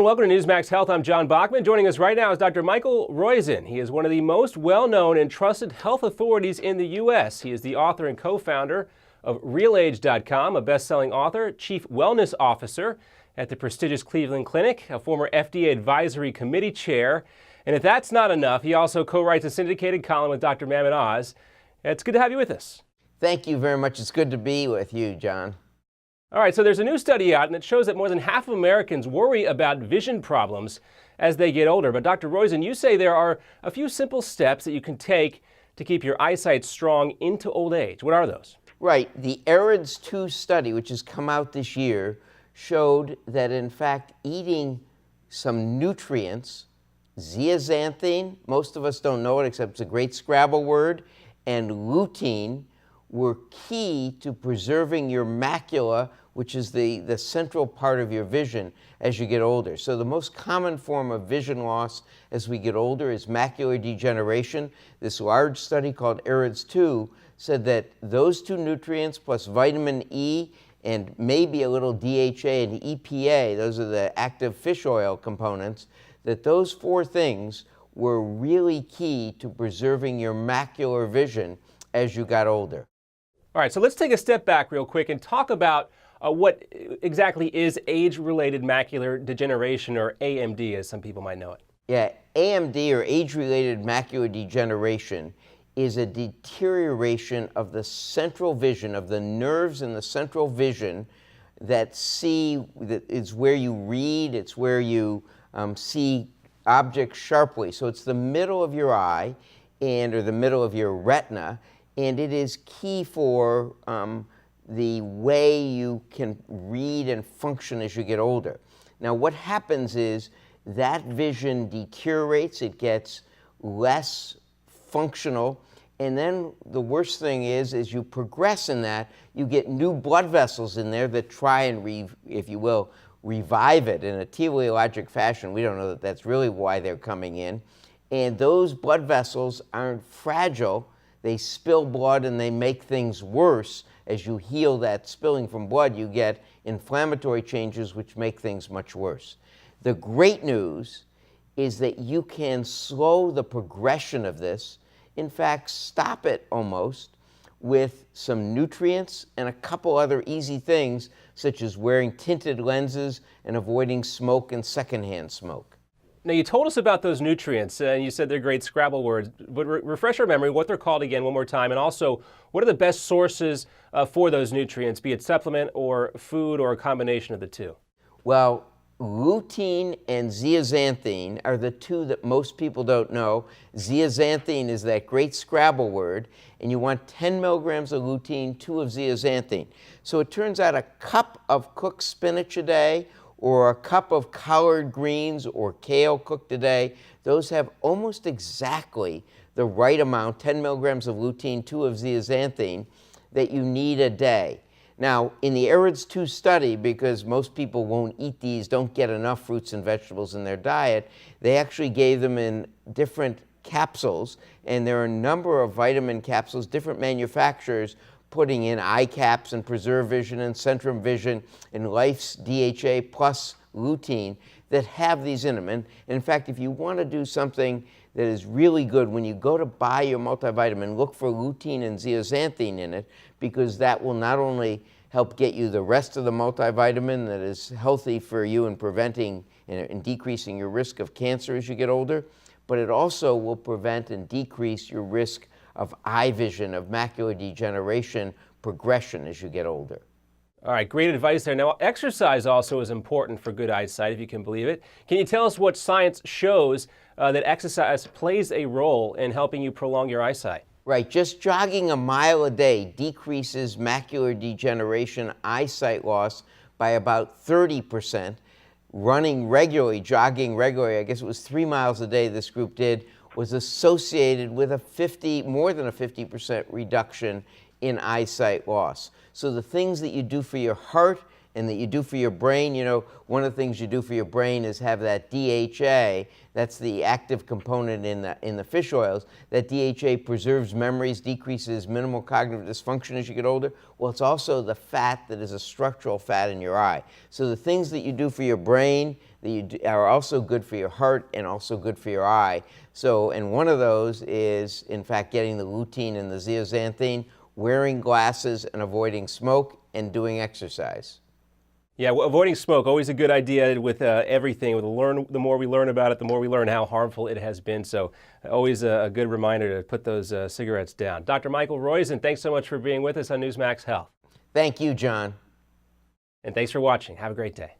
and welcome to Newsmax Health. I'm John Bachman. Joining us right now is Dr. Michael Roizen. He is one of the most well-known and trusted health authorities in the U.S. He is the author and co-founder of RealAge.com, a best-selling author, chief wellness officer at the prestigious Cleveland Clinic, a former FDA advisory committee chair. And if that's not enough, he also co-writes a syndicated column with Dr. Mehmet Oz. It's good to have you with us. Thank you very much. It's good to be with you, John. All right, so there's a new study out, and it shows that more than half of Americans worry about vision problems as they get older. But Dr. Roizen, you say there are a few simple steps that you can take to keep your eyesight strong into old age. What are those? Right. The AREDS-2 study, which has come out this year, showed that, in fact, eating some nutrients, zeaxanthin, most of us don't know it except it's a great Scrabble word, and lutein were key to preserving your macula, which is the central part of your vision as you get older. So the most common form of vision loss as we get older is macular degeneration. This large study called AREDS-2 said that those two nutrients plus vitamin E and maybe a little DHA and EPA, those are the active fish oil components, that those four things were really key to preserving your macular vision as you got older. All right, so let's take a step back real quick and talk about what exactly is age-related macular degeneration, or AMD, as some people might know it. Yeah, AMD, or age-related macular degeneration, is a deterioration of the central vision, of the nerves in the central vision that is where you read, it's where you see objects sharply. So it's the middle of your eye, or the middle of your retina, and it is key for the way you can read and function as you get older. Now, what happens is that vision deteriorates, it gets less functional, and then the worst thing is, as you progress in that, you get new blood vessels in there that try and, if you will, revive it in a teleologic fashion. We don't know that that's really why they're coming in. And those blood vessels aren't fragile. They spill blood and they make things worse. As you heal that spilling from blood, you get inflammatory changes which make things much worse. The great news is that you can slow the progression of this, in fact, stop it almost, with some nutrients and a couple other easy things, such as wearing tinted lenses and avoiding smoke and secondhand smoke. Now, you told us about those nutrients, and you said they're great Scrabble words, but refresh our memory what they're called again one more time, and also what are the best sources for those nutrients, be it supplement or food or a combination of the two? Well, lutein and zeaxanthin are the two that most people don't know. Zeaxanthin is that great Scrabble word, and you want 10 milligrams of lutein, 2 of zeaxanthin. So it turns out a cup of cooked spinach a day, or a cup of collard greens or kale cooked a day, those have almost exactly the right amount, 10 milligrams of lutein, 2 of zeaxanthin, that you need a day. Now, in the AREDS-2 study, because most people won't eat these, don't get enough fruits and vegetables in their diet, they actually gave them in different capsules, and there are a number of vitamin capsules, different manufacturers putting in eye caps and Preserve Vision and Centrum Vision and Life's DHA plus lutein that have these in them. And in fact, if you want to do something that is really good, when you go to buy your multivitamin, look for lutein and zeaxanthin in it, because that will not only help get you the rest of the multivitamin that is healthy for you in preventing and decreasing your risk of cancer as you get older, but it also will prevent and decrease your risk of eye vision, of macular degeneration progression as you get older. All right, great advice there. Now, exercise also is important for good eyesight, if you can believe it. Can you tell us what science shows that exercise plays a role in helping you prolong your eyesight? Right, just jogging a mile a day decreases macular degeneration eyesight loss by about 30%. Running regularly, jogging regularly, I guess it was 3 miles a day this group did, was associated with more than a 50% reduction in eyesight loss. So the things that you do for your heart and that you do for your brain. You know, one of the things you do for your brain is have that DHA. That's the active component in the fish oils. That DHA preserves memories, decreases minimal cognitive dysfunction as you get older. Well, it's also the fat that is a structural fat in your eye. So the things that you do for your brain that you do are also good for your heart and also good for your eye. So, and one of those is, in fact, getting the lutein and the zeaxanthin, wearing glasses and avoiding smoke, and doing exercise. Yeah, well, avoiding smoke, always a good idea with everything. The more we learn about it, the more we learn how harmful it has been. So always a good reminder to put those cigarettes down. Dr. Michael Roizen, thanks so much for being with us on Newsmax Health. Thank you, John. And thanks for watching. Have a great day.